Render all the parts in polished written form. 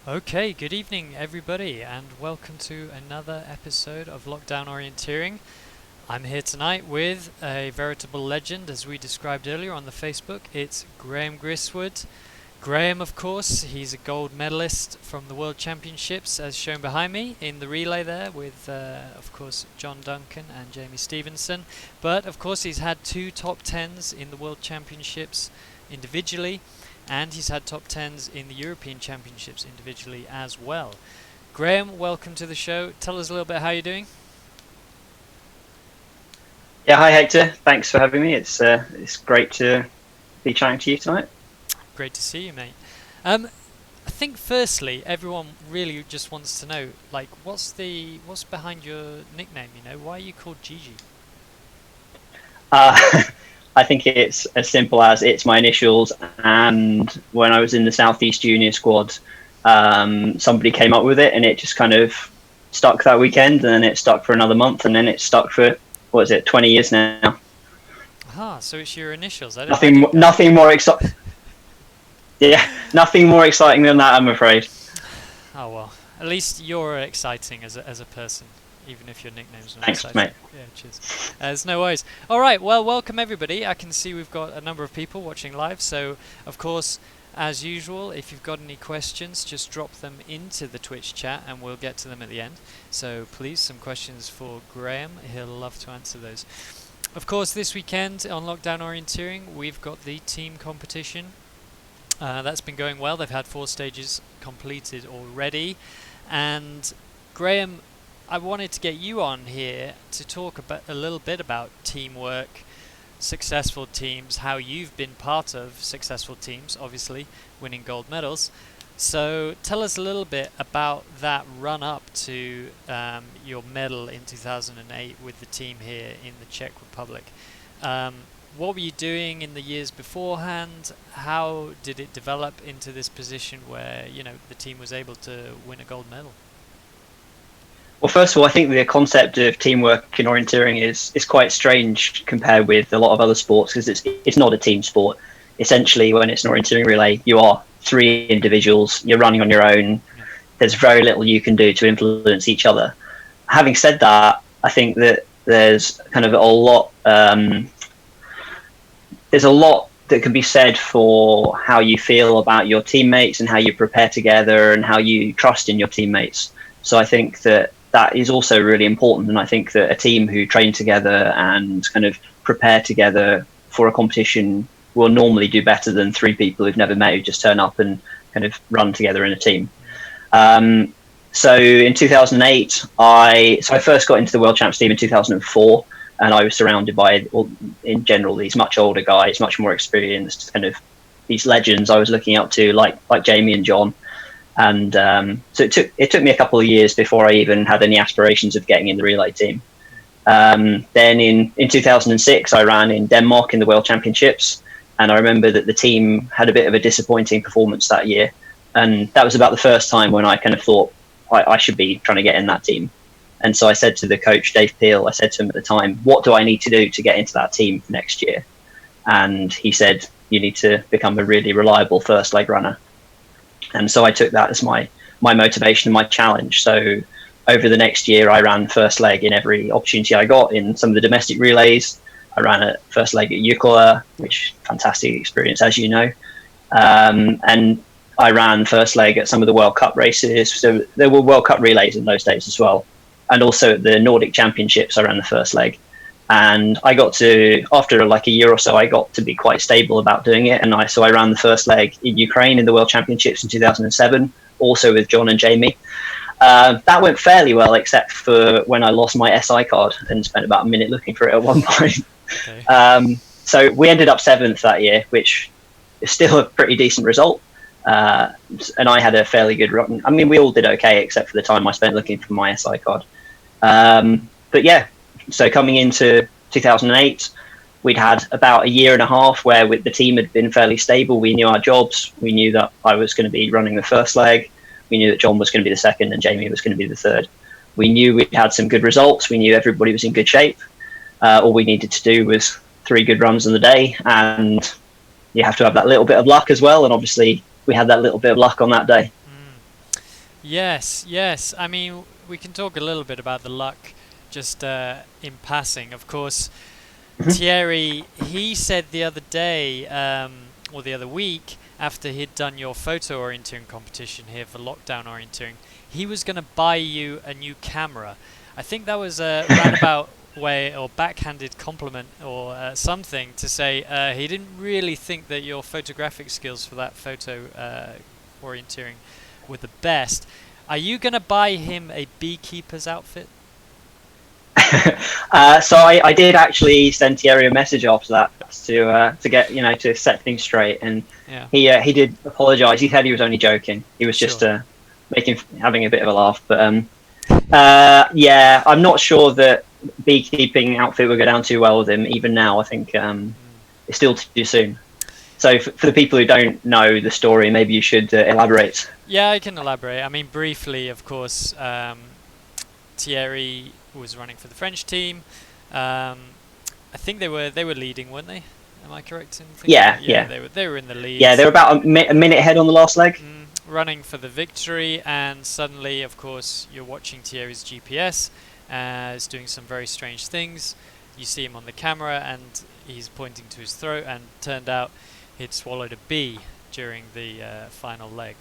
Okay, good evening, everybody, and welcome to another episode of Lockdown Orienteering. I'm here tonight with a veritable legend, as we described earlier on the Facebook. It's Graham Gristwood. Graham, of course, he's a gold medalist from the World Championships, as shown behind me in the relay there, with, of course, John Duncan and Jamie Stevenson. But, of course, he's had two top tens in the World Championships individually, and he's had top tens in the European Championships individually as well. Graham, welcome to the show. Tell us a little bit how you're doing. Yeah, hi Hector. Thanks for having me. It's great to be chatting to you tonight. Great to see you, mate. I think firstly, everyone really just wants to know, like, what's behind your nickname? You know, why are you called Gigi? I think it's as simple as it's my initials. And when I was in the Southeast Junior squad, somebody came up with it, and it just kind of stuck that weekend, and then it stuck for another month, and then it stuck for 20 years now. Ah, so it's your initials. Nothing more exciting. Yeah, nothing more exciting than that, I'm afraid. Oh well, at least you're exciting as a person, even if your nickname's not Thanks, exciting. mate. Yeah, cheers. There's no worries. All right, well, welcome everybody. I can see we've got a number of people watching live, so of course, as usual, if you've got any questions, just drop them into the Twitch chat, and we'll get to them at the end. So please, some questions for Graham. He'll love to answer those. Of course, this weekend on Lockdown Orienteering, we've got the team competition. That's been going well. They've had 4 stages completed already. And Graham, I wanted to get you on here to talk about a little bit about teamwork, successful teams, how you've been part of successful teams, obviously winning gold medals. So tell us a little bit about that run up to your medal in 2008 with the team here in the Czech Republic. What were you doing in the years beforehand? How did it develop into this position where, you know, the team was able to win a gold medal? Well, first of all, I think the concept of teamwork in orienteering is quite strange compared with a lot of other sports, because it's not a team sport. Essentially, when it's an orienteering relay, you are 3 individuals. You're running on your own. Yeah. There's very little you can do to influence each other. Having said that, I think that there's kind of a lot. There's a lot that can be said for how you feel about your teammates and how you prepare together and how you trust in your teammates. So I think that is also really important. And I think that a team who train together and kind of prepare together for a competition will normally do better than 3 people who've never met, who just turn up and kind of run together in a team. So in 2008, I first got into the World Champs team in 2004. And I was surrounded by, in general, these much older guys, much more experienced, kind of these legends I was looking up to, like Jamie and John. And so it took me a couple of years before I even had any aspirations of getting in the relay team. Then in 2006, I ran in Denmark in the World Championships. And I remember that the team had a bit of a disappointing performance that year. And that was about the first time when I kind of thought I should be trying to get in that team. And so I said to the coach, Dave Peel, I said to him at the time, what do I need to do to get into that team for next year? And he said, you need to become a really reliable first leg runner. And so I took that as my motivation and my challenge. So over the next year, I ran first leg in every opportunity I got in some of the domestic relays. I ran a first leg at Jukola, which fantastic experience, as you know. And I ran first leg at some of the World Cup races. So there were World Cup relays in those days as well. And also at the Nordic Championships, I ran the first leg. And I got to, after like a year or so, I got to be quite stable about doing it. And so I ran the first leg in Ukraine in the World Championships in 2007, also with John and Jamie. That went fairly well, except for when I lost my SI card and spent about a minute looking for it at one point. Okay. So we ended up 7th that year, which is still a pretty decent result. And I had a fairly good run. I mean, we all did okay, except for the time I spent looking for my SI card. But yeah, so coming into 2008, we'd had about a year and a half where the team had been fairly stable. We knew our jobs. We knew that I was going to be running the first leg. We knew that John was going to be the second and Jamie was going to be the third. We knew we'd had some good results. We knew everybody was in good shape. All we needed to do was 3 good runs in the day, and you have to have that little bit of luck as well. And obviously we had that little bit of luck on that day. Yes, yes. I mean, we can talk a little bit about the luck just in passing. Of course, Mhm. Thierry, he said the other day, or the other week, after he'd done your photo orienteering competition here for lockdown orienteering, he was going to buy you a new camera. I think that was a roundabout way or backhanded compliment or something to say he didn't really think that your photographic skills for that photo orienteering were the best. Are you going to buy him a beekeeper's outfit? So I did actually send Thierry a message after that to get to set things straight, and Yeah, he did apologise. He said he was only joking. He was just sure. making having a bit of a laugh. But yeah, I'm not sure that beekeeping outfit would go down too well with him. Even now, I think Mm. it's still too soon. So for the people who don't know the story, maybe you should elaborate. Yeah, I can elaborate. I mean, briefly, of course, Thierry was running for the French team. Um, I think they were leading, weren't they? Am I correct in thinking Yeah, that? Yeah, yeah, they were in the lead, yeah. They're about a minute ahead on the last leg. running for the victory, and suddenly, of course, you're watching Thierry's GPS. Is doing some very strange things. You see him on the camera, and he's pointing to his throat, and turned out he'd swallowed a bee during the final leg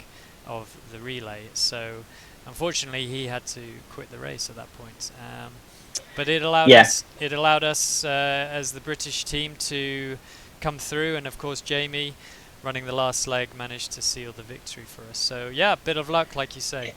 of the relay. So unfortunately, he had to quit the race at that point. But it allowed Yeah, us. As the British team to come through, and of course Jamie, running the last leg, managed to seal the victory for us. So yeah, a bit of luck, like you say.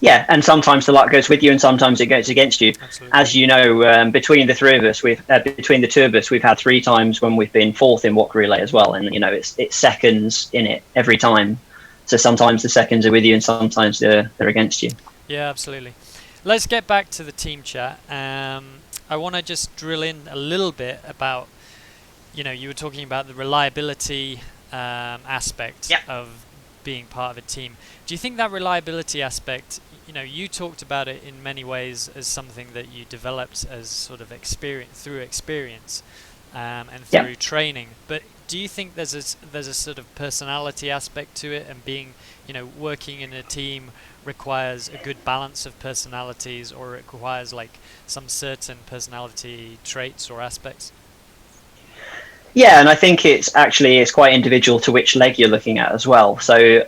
yeah. And sometimes the luck goes with you, and sometimes it goes against you. Absolutely. As you know, between the three of us, between the two of us, we've had three times when we've been fourth in walk relay as well, and it's seconds in it every time. So sometimes the seconds are with you, and sometimes they're against you. Yeah, absolutely. Let's get back to the team chat. I want to just drill in a little bit about, you were talking about the reliability aspect Yeah. of being part of a team. Do you think that reliability aspect, you talked about it in many ways as something that you developed as sort of experience and Yeah. through training, but do you think there's a sort of personality aspect to it, and being, working in a team requires a good balance of personalities, or it requires like some certain personality traits or aspects? Yeah, and I think it's quite individual to which leg you're looking at as well. So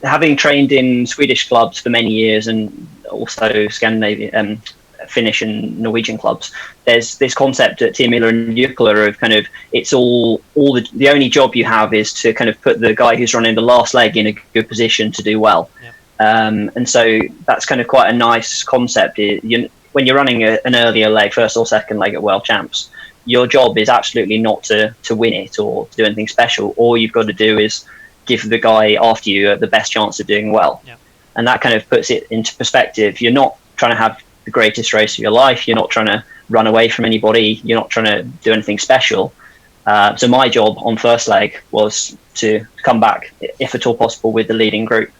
having trained in Swedish clubs for many years and also Scandinavian, Finnish and Norwegian clubs, there's this concept at Team Miller and Jukla of kind of it's all the only job you have is to kind of put the guy who's running the last leg in a good position to do well. Yeah. And so that's kind of quite a nice concept. When you're running an earlier leg, first or second leg at World Champs, your job is absolutely not to win it or to do anything special. All you've got to do is give the guy after you the best chance of doing well. Yeah. And that kind of puts it into perspective. You're not trying to have the greatest race of your life. You're not trying to run away from anybody. You're not trying to do anything special. So my job on first leg was to come back, if at all possible, with the leading group.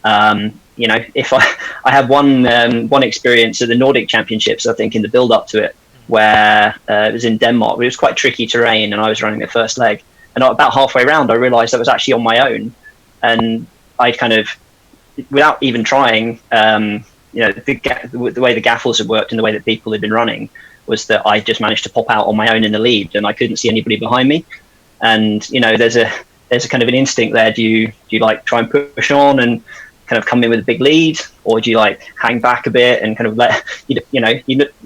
If I had one experience at the Nordic Championships, I think in the build up to it, where it was in Denmark, but it was quite tricky terrain, and I was running the first leg. And about halfway around, I realised I was actually on my own, and I kind of, without even trying, the way the gaffles had worked and the way that people had been running was that I just managed to pop out on my own in the lead, and I couldn't see anybody behind me. And there's a kind of an instinct there. Do you like try and push on and kind of come in with a big lead, or do you like hang back a bit and kind of let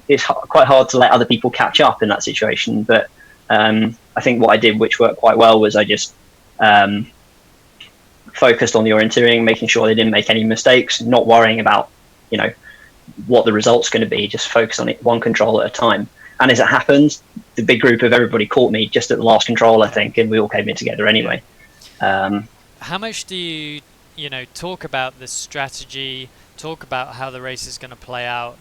it's quite hard to let other people catch up in that situation. But I think what I did, which worked quite well, was I just focused on the orienteering, making sure they didn't make any mistakes, not worrying about what the result's going to be, just focus on it one control at a time. And as it happened, the big group of everybody caught me just at the last control, I think, and we all came in together anyway. How much do you talk about the strategy, talk about how the race is going to play out,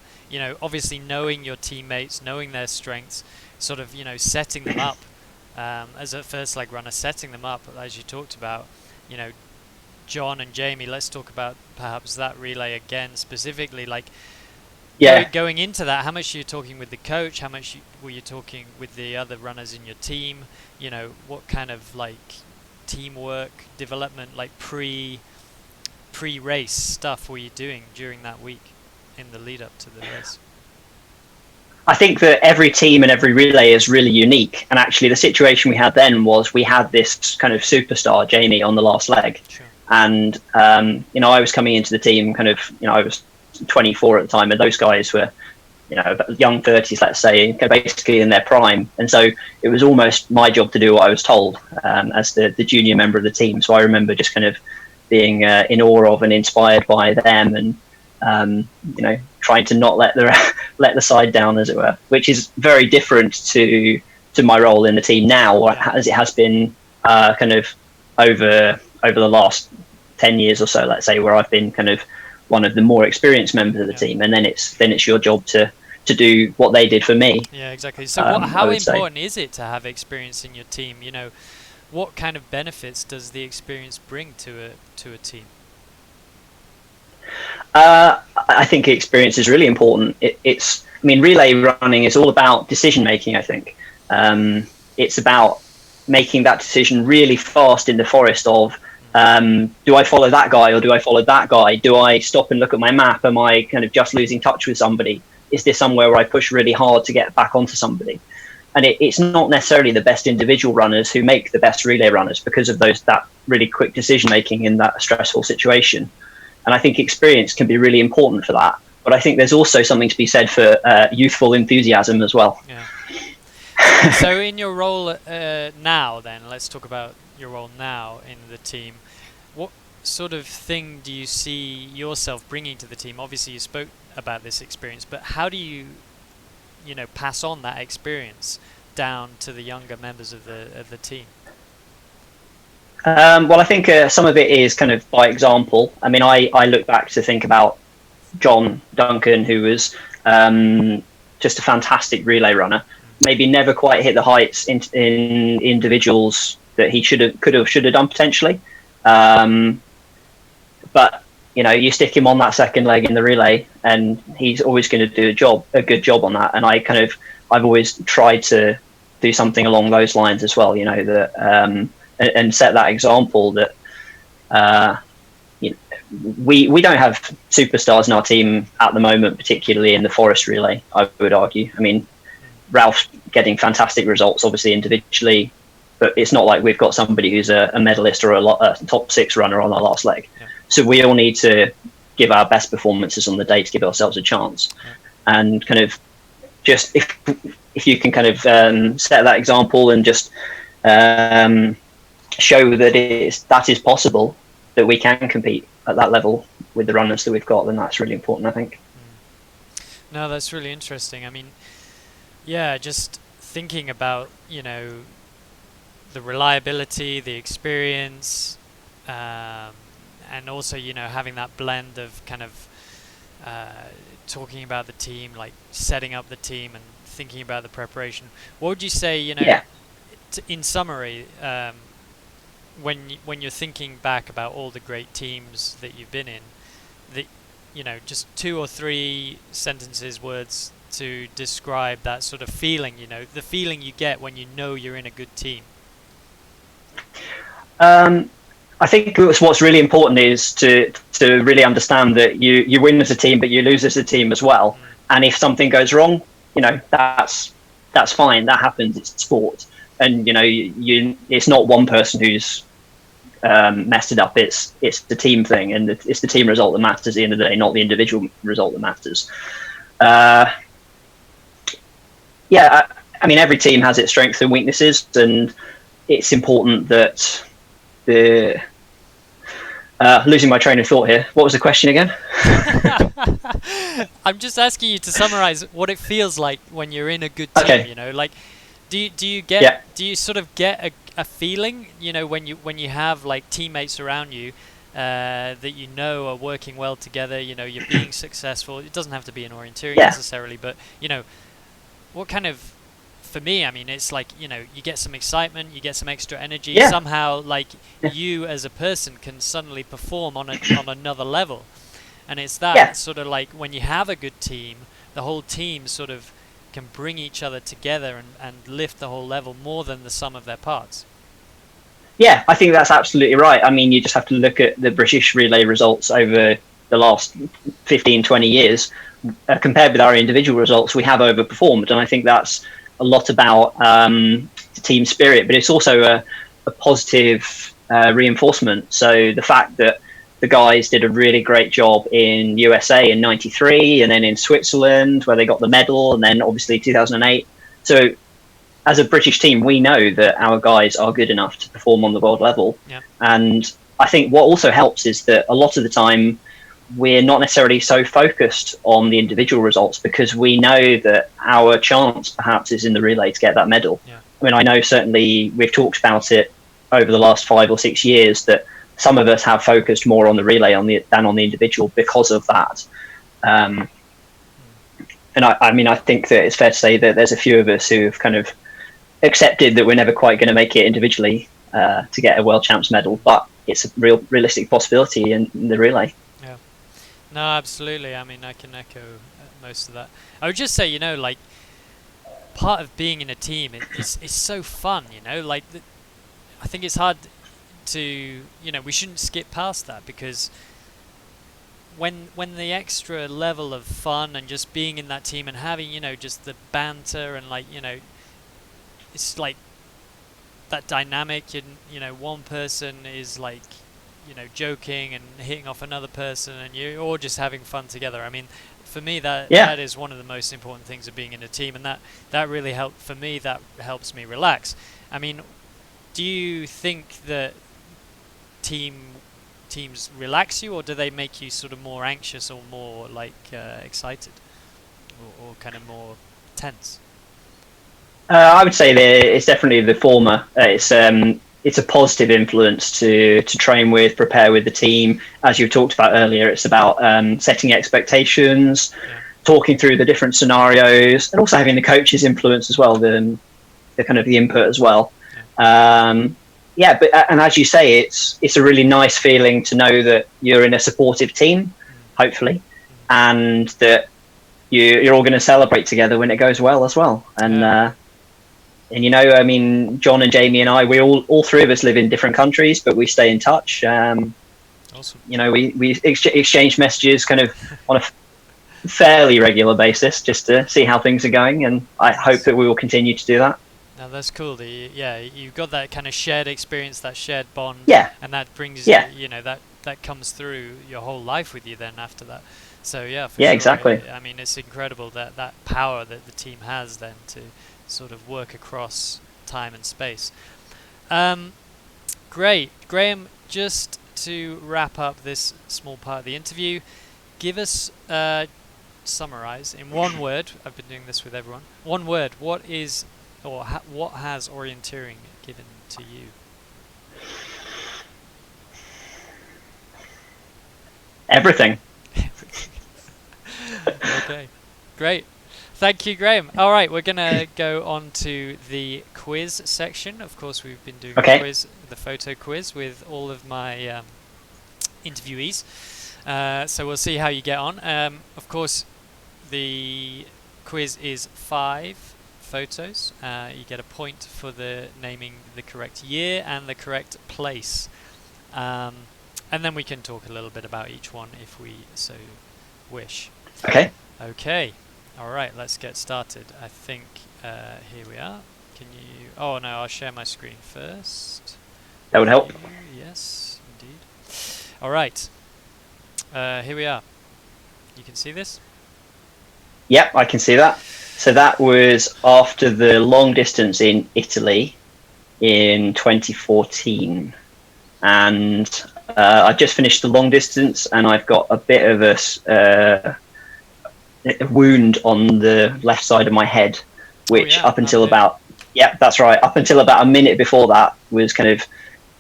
obviously knowing your teammates, knowing their strengths, sort of, setting them up as a first leg runner, setting them up as you talked about, John and Jamie, let's talk about perhaps that relay again specifically, like going into that, how much are you talking with the coach, how much were you talking with the other runners in your team, what kind of like teamwork development, like pre-race stuff were you doing during that week in the lead up to the race? I think that every team and every relay is really unique. And actually, the situation we had then was we had this kind of superstar, Jamie, on the last leg. Sure. And, I was coming into the team kind of, I was 24 at the time, and those guys were, young 30s, let's say, basically in their prime. And so it was almost my job to do what I was told as the junior member of the team. So I remember just kind of being in awe of and inspired by them, and trying to not let the side down, as it were, which is very different to my role in the team now, as it has been kind of over the last 10 years or so, let's say, where I've been kind of one of the more experienced members of the team, and then it's your job to do what they did for me. Yeah, exactly. So how important is it to have experience in your team? What kind of benefits does the experience bring to a team? I think experience is really important. Relay running is all about decision making. I think it's about making that decision really fast in the forest of, do I follow that guy or do I follow that guy? Do I stop and look at my map? Am I kind of just losing touch with somebody? Is there somewhere where I push really hard to get back onto somebody? And it's not necessarily the best individual runners who make the best relay runners because of that really quick decision making in that stressful situation. And I think experience can be really important for that. But I think there's also something to be said for youthful enthusiasm as well. Yeah. So in your role now, then, let's talk about your role now in the team. What sort of thing do you see yourself bringing to the team? Obviously, you spoke about this experience, but how do you pass on that experience down to the younger members of the team? Well, I think some of it is kind of by example. I mean, I look back to think about John Duncan, who was just a fantastic relay runner. Maybe never quite hit the heights in individuals that he should have done potentially. But you stick him on that second leg in the relay, and he's always going to do a good job on that. And I've always tried to do something along those lines as well. And set that example that we don't have superstars in our team at the moment, particularly in the forest relay, I would argue. I mean, Ralph's getting fantastic results, obviously, individually, but it's not like we've got somebody who's a medalist or a top 6 runner on our last leg. Yeah. So we all need to give our best performances on the day to give ourselves a chance. Yeah. And kind of just if you can kind of set that example and just show that that is possible, that we can compete at that level with the runners that we've got, then that's really important, I think. No, that's really interesting. I mean, yeah, just thinking about, the reliability, the experience, and also, having that blend of kind of talking about the team, like setting up the team and thinking about the preparation. What would you say, in summary, when you're thinking back about all the great teams that you've been in, just 2 or 3 sentences, words to describe that sort of feeling, the feeling you get when you're in a good team? I think what's really important is to really understand that you win as a team, but you lose as a team as well. And if something goes wrong, that's fine. That happens. It's sport. And it's not one person who's messed it up. It's the team thing, and it's the team result that matters at the end of the day, not the individual result that matters. I mean, every team has its strengths and weaknesses, and it's important that losing my train of thought here. What was the question again? I'm just asking you to summarize what it feels like when you're in a good team. Okay. Like, do you sort of get a feeling, when you have like teammates around you that are working well together, you're being successful. It doesn't have to be an orienteering necessarily, but what kind of, for me, I mean, it's like, you get some excitement, you get some extra energy. Yeah. Somehow, like, you as a person can suddenly perform on another level. And it's that sort of like when you have a good team, the whole team sort of can bring each other together and lift the whole level more than the sum of their parts. Yeah, I think that's absolutely right. I mean, you just have to look at the British relay results over the last 15, 20 years. Compared with our individual results, we have overperformed. And I think that's a lot about the team spirit, but it's also a positive reinforcement. So the fact that the guys did a really great job in USA in '93, and then in Switzerland where they got the medal, and then obviously 2008. So as a British team, we know that our guys are good enough to perform on the world level. Yeah. And I think what also helps is that a lot of the time we're not necessarily so focused on the individual results, because we know that our chance perhaps is in the relay to get that medal. Yeah. I mean, I know certainly we've talked about it over the last 5 or 6 years that some of us have focused more on the relay than on the individual because of that. And I mean, I think that it's fair to say that there's a few of us who have kind of accepted that we're never quite going to make it individually to get a world champs medal, but it's a realistic possibility in the relay. Yeah. No, absolutely. I mean, I can echo most of that. I would just say, you know, like, part of being in a team is so fun, you know, like, I think it's hard to, you know, we shouldn't skip past that, because when the extra level of fun and just being in that team and having, you know, just the banter and, like, you know, it's like that dynamic, you know, one person is like, you know, joking and hitting off another person, and you're all just having fun together. I mean, for me, that is one of the most important things of being in a team, and that really helped for me. That helps me relax. I mean, do you think that teams relax you, or do they make you sort of more anxious or more like excited, or kind of more tense? I would say that it's definitely the former. It's a positive influence to train with, prepare with the team. As you talked about earlier, it's about setting expectations, talking through the different scenarios, and also having the coach's influence as well, the kind of the input as well. And as you say, it's a really nice feeling to know that you're in a supportive team, hopefully, and that you're all going to celebrate together when it goes well as well. And you know, I mean, John and Jamie and I, we all three of us live in different countries, but we stay in touch. Awesome. You know, we exchange messages kind of on a fairly regular basis, just to see how things are going, and I hope that we will continue to do that. Now that's cool. You've got that kind of shared experience, that shared bond, and that brings you know, that comes through your whole life with you then after that. So for sure. Exactly. I mean, it's incredible that power that the team has then to sort of work across time and space. Great. Graham, just to wrap up this small part of the interview, give us, summarize in one word, I've been doing this with everyone, one word, what is, or what has orienteering given to you? Everything. Okay, great. Thank you, Graham. All right, we're going to go on to the quiz section. Of course, we've been doing the photo quiz with all of my interviewees. So we'll see how you get on. Of course, the quiz is 5 photos. You get a point for the naming the correct year and the correct place. And then we can talk a little bit about each one if we so wish. Okay. All right, let's get started. I think here we are. Can you... Oh, no, I'll share my screen first. That would help. Yes, indeed. All right. Here we are. You can see this? Yep, I can see that. So that was after the long distance in Italy in 2014. And I just finished the long distance, and I've got a bit of a wound on the left side of my head, which up until about a minute before that was kind of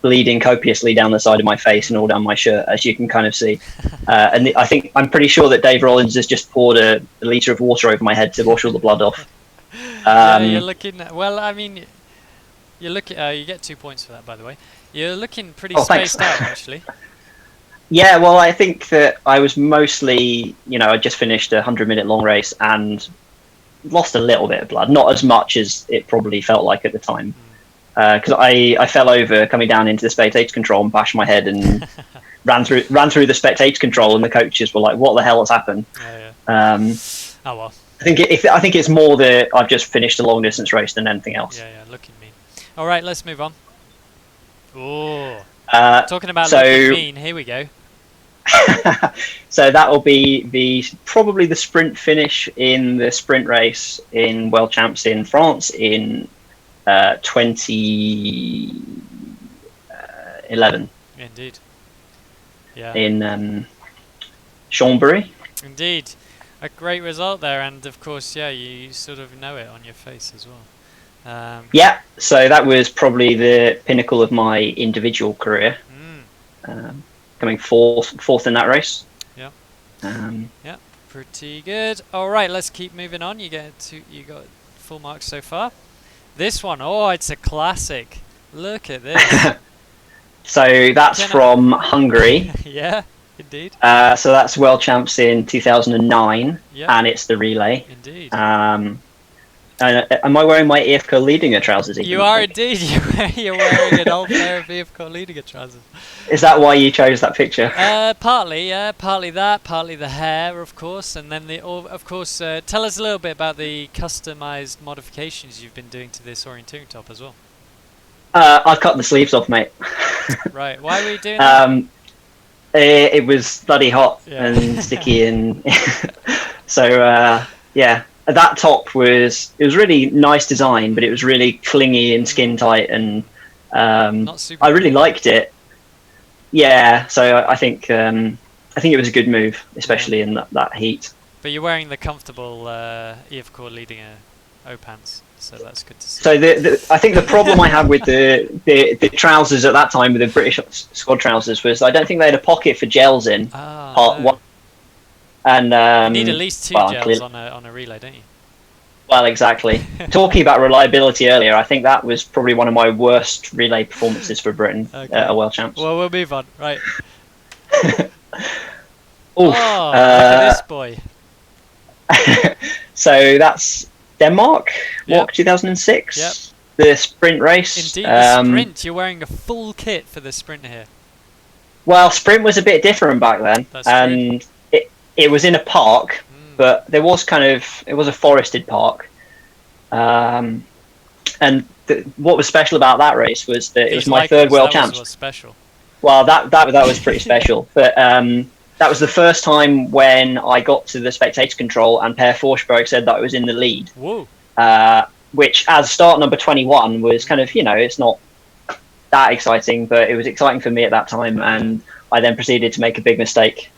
bleeding copiously down the side of my face and all down my shirt, as you can kind of see. And I'm pretty sure that Dave Rollins has just poured a litre of water over my head to wash all the blood off. You're looking well. I mean, you're looking. You get 2 points for that, by the way. You're looking pretty spaced out, actually. Yeah, well, I think that I was mostly, I just finished a 100-minute long race and lost a little bit of blood, not as much as it probably felt like at the time. because I fell over coming down into the spectator control and bashed my head and ran through the spectator control, and the coaches were like, "What the hell has happened?" Yeah. Oh well. I think it's more that I've just finished a long distance race than anything else. Yeah, looking mean. All right, let's move on. Oh, talking about so, looking mean. Here we go. So that will be probably the sprint finish in the sprint race in World Champs in France in 2011. Indeed. Yeah. In Chambéry. Indeed. A great result there, and of course, yeah, you sort of know it on your face as well. Yeah, so that was probably the pinnacle of my individual career. Coming fourth in that race. Yeah. Yeah, pretty good. All right, let's keep moving on. You got full marks so far. This one, it's a classic. Look at this. So that's from Hungary. Yeah, indeed. So that's World Champs in 2009, and it's the relay. Indeed. Am I wearing my EFCO Leadinga trousers? You are indeed. You're wearing an old pair of EFCO Leadinga trousers. Is that why you chose that picture? Partly, yeah. Partly that. Partly the hair, of course, and then of course. Tell us a little bit about the customized modifications you've been doing to this orienteering top as well. I've cut the sleeves off, mate. Right. Why were you doing that? It was bloody hot and sticky, and so yeah. That top was really nice design, but it was really clingy and skin tight, and I really liked it. Yeah, so I think it was a good move, especially in that heat. But you're wearing the comfortable EFCO Leadinga O pants, so that's good to see. So I think the problem I had with the trousers at that time, with the British squad trousers, was I don't think they had a pocket for gels in part one. And you need at least two gels on a relay, don't you? Well, exactly. Talking about reliability earlier, I think that was probably one of my worst relay performances for Britain at World Champs. Well, we'll move on. Right. Oof, look at this boy. So that's Denmark, walk 2006. Yep. The sprint race. Indeed, the sprint. You're wearing a full kit for the sprint here. Well, sprint was a bit different back then, and it was in a park, but it was a forested park. And what was special about that race was that it was my third World Champs. Was special. Well, that was pretty special, but that was the first time when I got to the spectator control and Per Forsberg said that I was in the lead. Whoa. Which, as start number 21, was kind of, it's not that exciting, but it was exciting for me at that time, and I then proceeded to make a big mistake.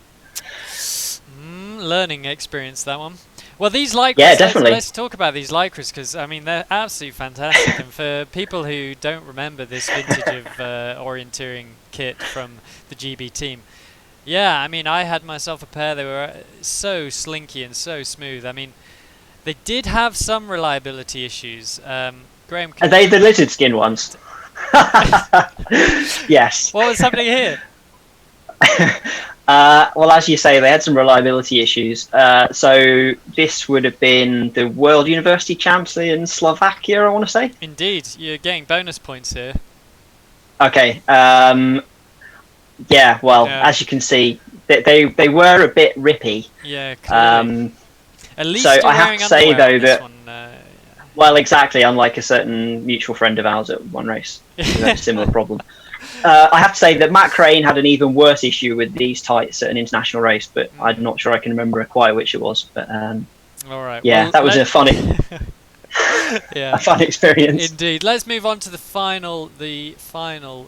Learning experience, that one. Well, these lycras, yeah, definitely. Let's talk about these lycras, because I mean they're absolutely fantastic. And for people who don't remember this vintage of orienteering kit from the GB team, yeah, I mean I had myself a pair. They were so slinky and so smooth. I mean, they did have some reliability issues. Graham, are they the lizard skin ones? Yes. What was happening here? Well, as you say, they had some reliability issues. So this would have been the World University Champs in Slovakia, I want to say. Indeed, you're getting bonus points here. Okay. Yeah. Well, as you can see, they were a bit rippy. Yeah. Clearly. At least so I have to say though that. One, well, exactly. Unlike a certain mutual friend of ours at one race, who had a similar problem. I have to say that Matt Crane had an even worse issue with these tights at an international race, but I'm not sure I can remember quite which it was. But all right. Yeah, well, that was a funny, a fun experience. Indeed. Let's move on to the final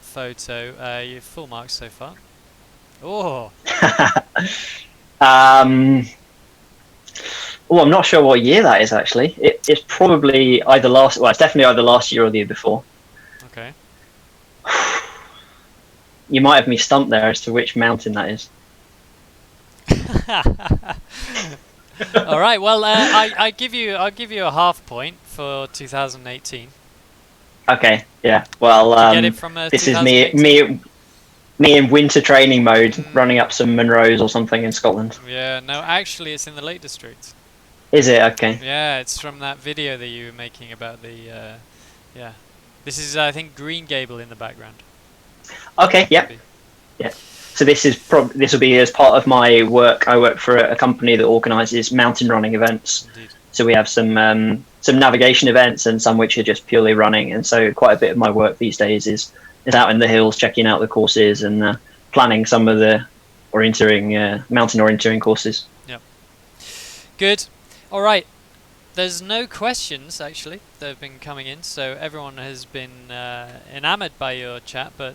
photo. Your full marks so far. Oh. Oh, I'm not sure what year that is actually. It's probably either last. Well, it's definitely either last year or the year before. Okay. You might have me stumped there as to which mountain that is. All right. Well, I'll give you a half point for 2018. Okay. Yeah. Well, get it from, this is me in winter training mode, running up some Munros or something in Scotland. Yeah. No, actually, it's in the Lake District. Is it? Okay. Yeah, it's from that video that you were making about the. Yeah. This is, I think, Green Gable in the background. Okay, yeah. Maybe. Yeah. So this will be as part of my work. I work for a company that organises mountain running events. Indeed. So we have some navigation events and some which are just purely running. And so quite a bit of my work these days is out in the hills, checking out the courses and planning some of the mountain orienteering courses. Yep. Good. All right. There's no questions actually that have been coming in, so everyone has been enamoured by your chat, but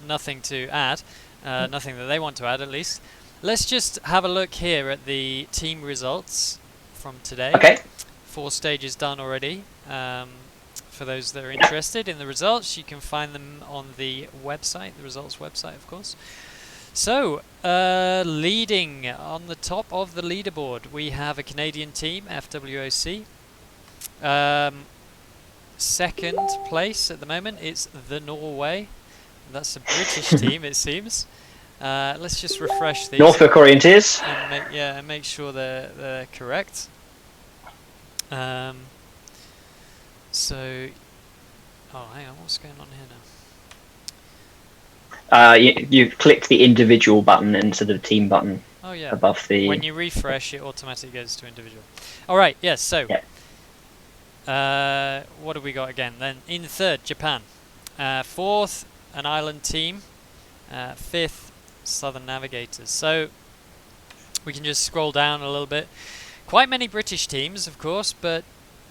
nothing to add. Nothing that they want to add, at least. Let's just have a look here at the team results from today. Okay. 4 stages done already. For those that are interested in the results, you can find them on the website, the results website, of course. So, leading on the top of the leaderboard, we have a Canadian team, FWOC. Second place at the moment, it's the Norway. That's a British team, it seems. Let's just refresh these. Norfolk Orienteers. And make sure they're correct. So, oh, hang on, what's going on here now? You click the individual button instead of the team button. Oh yeah. Above the. When you refresh, it automatically goes to individual. All right. Yes. So. Yeah. What have we got again? Then in third, Japan. Fourth, an island team. Fifth, Southern Navigators. So we can just scroll down a little bit. Quite many British teams, of course, but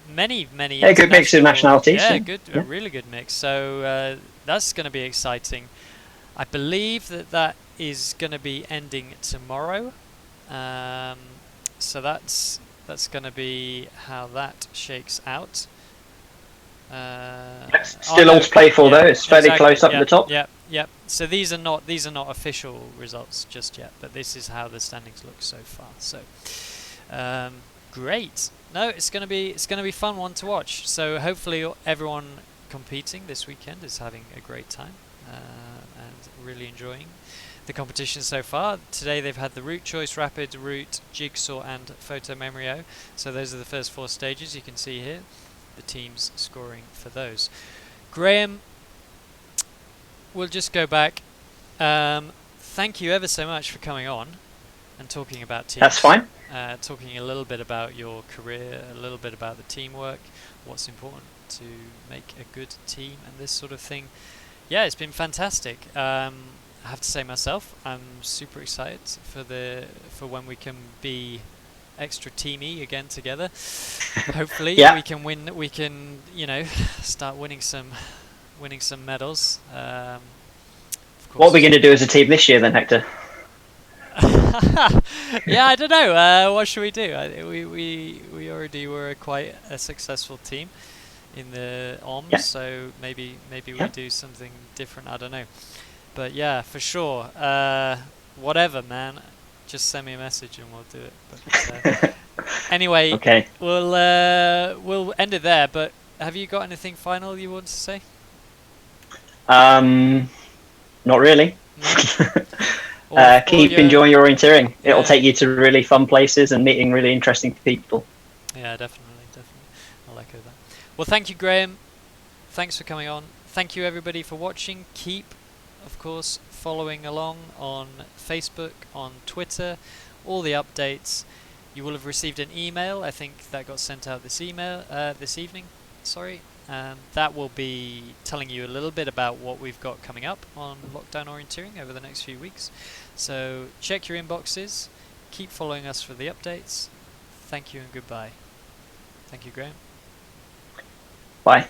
many. Yeah, good mix of nationalities. Yeah, good, a really good mix. So that's going to be exciting. I believe that is going to be ending tomorrow. So that's going to be how that shakes out. Still all to play for though. It's fairly close up at the top. Yeah. So these are not official results just yet, but this is how the standings look so far. So great. No, it's going to be fun one to watch. So hopefully everyone competing this weekend is having a great time and really enjoying the competition so far. Today they've had the route choice, rapid, route, jigsaw and photo memrio. So those are the first 4 stages you can see here. The teams scoring for those. Graham, we'll just go back. Thank you ever so much for coming on and talking about teams. That's fine. Talking a little bit about your career, a little bit about the teamwork, what's important to make a good team and this sort of thing. Yeah, it's been fantastic. I have to say myself, I'm super excited for when we can be extra teamy again together. Hopefully we can win. We can start winning some medals. What are we going to do as a team this year then, Hector? Yeah, I don't know. What should we do? We already were quite a successful team in the OMS, so maybe we do something different. I don't know, but yeah, for sure. Whatever, man. Just send me a message and we'll do it. But, anyway, okay. We'll end it there. But have you got anything final you want to say? Not really. No? Keep enjoying your orienteering. Yeah. It'll take you to really fun places and meeting really interesting people. Yeah, definitely. I'll echo that. Well, thank you, Graham. Thanks for coming on. Thank you, everybody, for watching. Keep, of course, following along on Facebook, on Twitter, all the updates. You will have received an email. I think that got sent out this evening. Sorry. That will be telling you a little bit about what we've got coming up on lockdown orienteering over the next few weeks. So check your inboxes. Keep following us for the updates. Thank you and goodbye. Thank you, Graham. Bye.